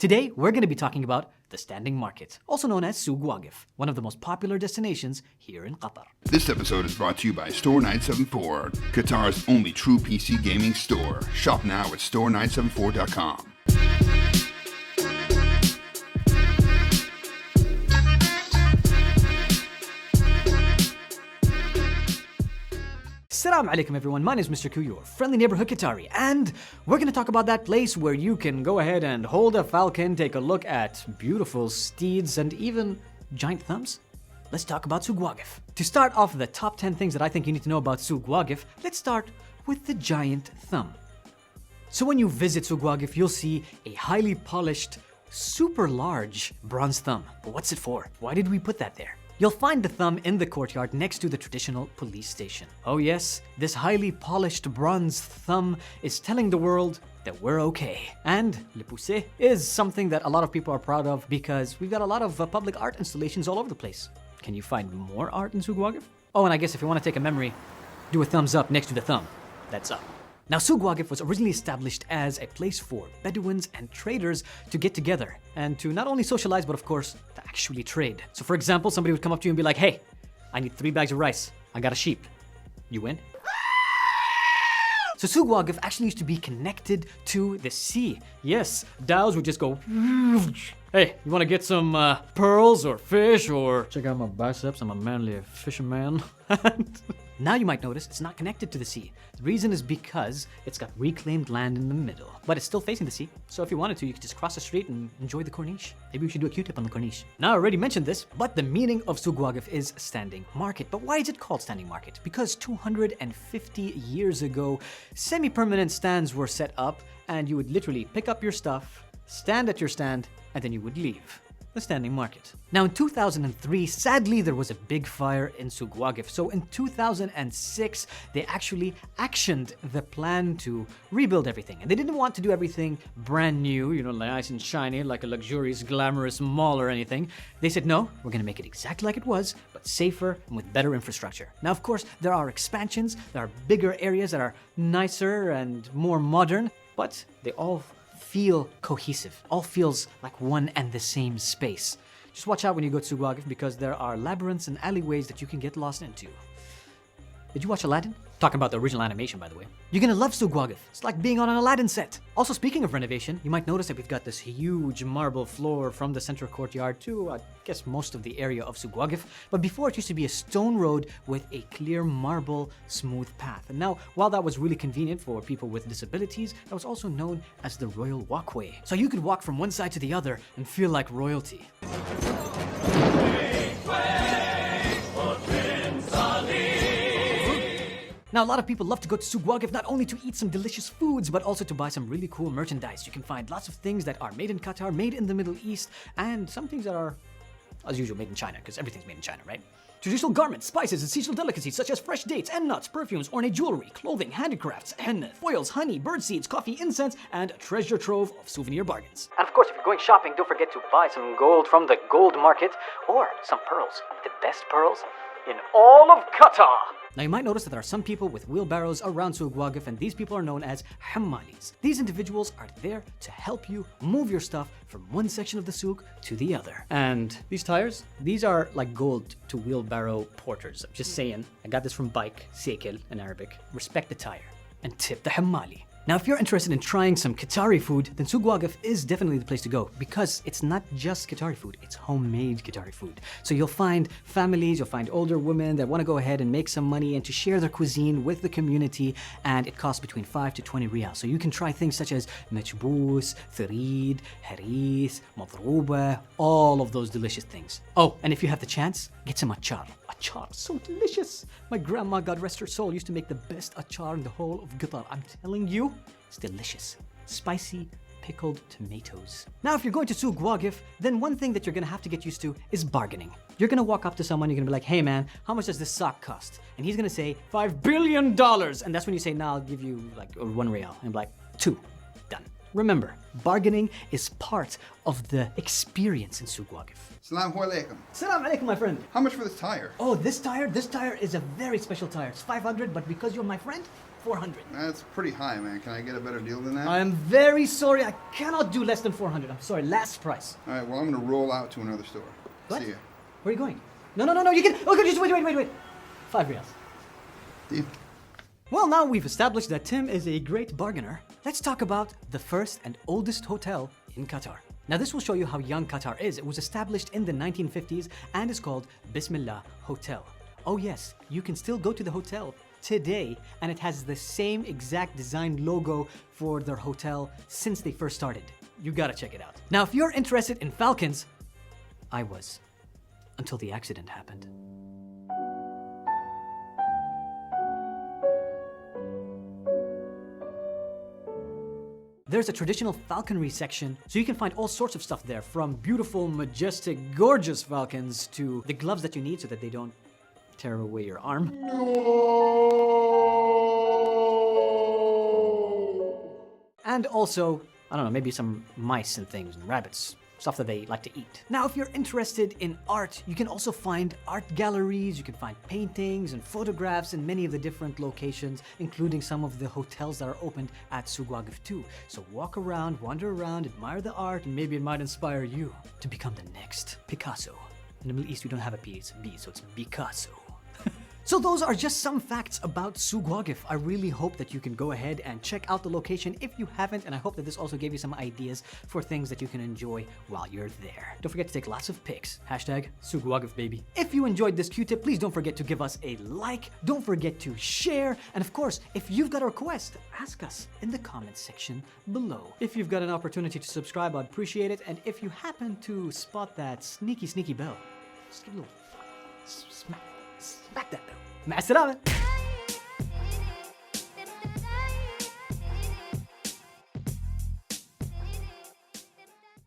Today, we're going to be talking about the standing market, also known as Souq Waqif, one of the most popular destinations here in Qatar. This episode is brought to you by Store 974, Qatar's only true PC gaming store. Shop now at store974.com. Assalamu alaikum everyone, my name is MR.Q, your friendly neighborhood Qatari, and we're going to talk about that place where you can go ahead and hold a falcon, take a look at beautiful steeds, and even giant thumbs. Let's talk about Souq Waqif. To start off the top 10 things that I think you need to know about Souq Waqif, let's start with the giant thumb. So when you visit Souq Waqif, you'll see a highly polished, super large bronze thumb. But what's it for? Why did we put that there? You'll find the thumb in the courtyard next to the traditional police station. Oh yes, this highly polished bronze thumb is telling the world that we're okay. And Le Poussé is something that a lot of people are proud of because we've got a lot of public art installations all over the place. Can you find more art in Souq Waqif? Oh, and I guess if you want to take a memory, do a thumbs up next to the thumb. That's up. Now, Souq Waqif was originally established as a place for Bedouins and traders to get together and to not only socialize, but of course, to actually trade. So for example, somebody would come up to you and be like, hey, I need 3 bags of rice. I got a sheep. You win? So Souq Waqif actually used to be connected to the sea. Yes, dhows would just go, hey, you want to get some pearls or fish or check out my biceps, I'm a manly fisherman. Now you might notice it's not connected to the sea. The reason is because it's got reclaimed land in the middle, but it's still facing the sea. So if you wanted to, you could just cross the street and enjoy the corniche. Maybe we should do a Qtip on the corniche. Now I already mentioned this, but the meaning of Souq Waqif is standing market. But why is it called standing market? Because 250 years ago, semi-permanent stands were set up and you would literally pick up your stuff, stand at your stand, and then you would leave. The standing market. Now in 2003, sadly, there was a big fire in Souq Waqif. So in 2006, they actually actioned the plan to rebuild everything. And they didn't want to do everything brand new, nice and shiny, like a luxurious, glamorous mall or anything. They said, no, we're gonna make it exactly like it was, but safer and with better infrastructure. Now, of course, there are expansions, there are bigger areas that are nicer and more modern, but they all feel cohesive. All feels like one and the same space. Just watch out when you go to Souq Waqif because there are labyrinths and alleyways that you can get lost into. Did you watch Aladdin? Talking about the original animation, by the way. You're gonna love Souq Waqif. It's like being on an Aladdin set. Also, speaking of renovation, you might notice that we've got this huge marble floor from the central courtyard to, I guess, most of the area of Souq Waqif. But before, it used to be a stone road with a clear marble, smooth path. And now, while that was really convenient for people with disabilities, that was also known as the Royal Walkway. So you could walk from one side to the other and feel like royalty. Now, a lot of people love to go to Souq Waqif not only to eat some delicious foods, but also to buy some really cool merchandise. You can find lots of things that are made in Qatar, made in the Middle East, and some things that are, as usual, made in China, because everything's made in China, right? Traditional garments, spices, and seasonal delicacies such as fresh dates and nuts, perfumes, ornate jewelry, clothing, handicrafts, and foils, honey, bird seeds, coffee, incense, and a treasure trove of souvenir bargains. And of course, if you're going shopping, don't forget to buy some gold from the gold market or some pearls. The best pearls in all of Qatar. Now you might notice that there are some people with wheelbarrows around Souq Waqif, and these people are known as hammalis. These individuals are there to help you move your stuff from one section of the souk to the other. And these tires, these are like gold to wheelbarrow porters. I'm just saying, I got this from Bike, Sekel in Arabic. Respect the tire and tip the hammali. Now, if you're interested in trying some Qatari food, then Souq Waqif is definitely the place to go because it's not just Qatari food, it's homemade Qatari food. So you'll find families, you'll find older women that want to go ahead and make some money and to share their cuisine with the community, and it costs between 5 to 20 riyal. So you can try things such as machboos, tharid, haris, madrouba, all of those delicious things. Oh, and if you have the chance, get some achar. Achar, so delicious. My grandma, God rest her soul, used to make the best achar in the whole of Qatar. I'm telling you, it's delicious. Spicy, pickled tomatoes. Now, if you're going to Souq Waqif, then one thing that you're gonna have to get used to is bargaining. You're gonna walk up to someone, you're gonna be like, hey man, how much does this sock cost? And he's gonna say, $5 billion. And that's when you say, nah, I'll give you like 1 real. And I'm like, 2, done. Remember, bargaining is part of the experience in Souq Waqif. Assalamu alaikum. Assalamu alaikum, my friend. How much for this tire? Oh, this tire is a very special tire. It's 500, but because you're my friend, 400. That's pretty high, man. Can I get a better deal than that? I am very sorry. I cannot do less than 400. I'm sorry. Last price. All right, well, I'm going to roll out to another store. What? See ya. Where are you going? No. You can. Okay, just wait. 5 reals. Deal. Well, now we've established that Tim is a great bargainer. Let's talk about the first and oldest hotel in Qatar. Now, this will show you how young Qatar is. It was established in the 1950s and is called Bismillah Hotel. Oh yes, you can still go to the hotel today, and it has the same exact design logo for their hotel since they first started. You gotta check it out. Now, if you're interested in falcons, I was, until the accident happened. There's a traditional falconry section, so you can find all sorts of stuff there, from beautiful, majestic, gorgeous falcons to the gloves that you need so that they don't tear away your arm. And also, I don't know, maybe some mice and things and rabbits. Stuff that they like to eat. Now, if you're interested in art, you can also find art galleries, you can find paintings and photographs in many of the different locations, including some of the hotels that are opened at Souq Waqif too. So walk around, wander around, admire the art, and maybe it might inspire you to become the next Picasso. In the Middle East, we don't have a P, it's a B, so it's Picasso. So those are just some facts about Souq Waqif. I really hope that you can go ahead and check out the location if you haven't, and I hope that this also gave you some ideas for things that you can enjoy while you're there. Don't forget to take lots of pics. Hashtag Souq Waqif, baby. If you enjoyed this Q-tip, please don't forget to give us a like. Don't forget to share. And of course, if you've got a request, ask us in the comments section below. If you've got an opportunity to subscribe, I'd appreciate it. And if you happen to spot that sneaky bell, just give a little smack that bell. مع السلامة.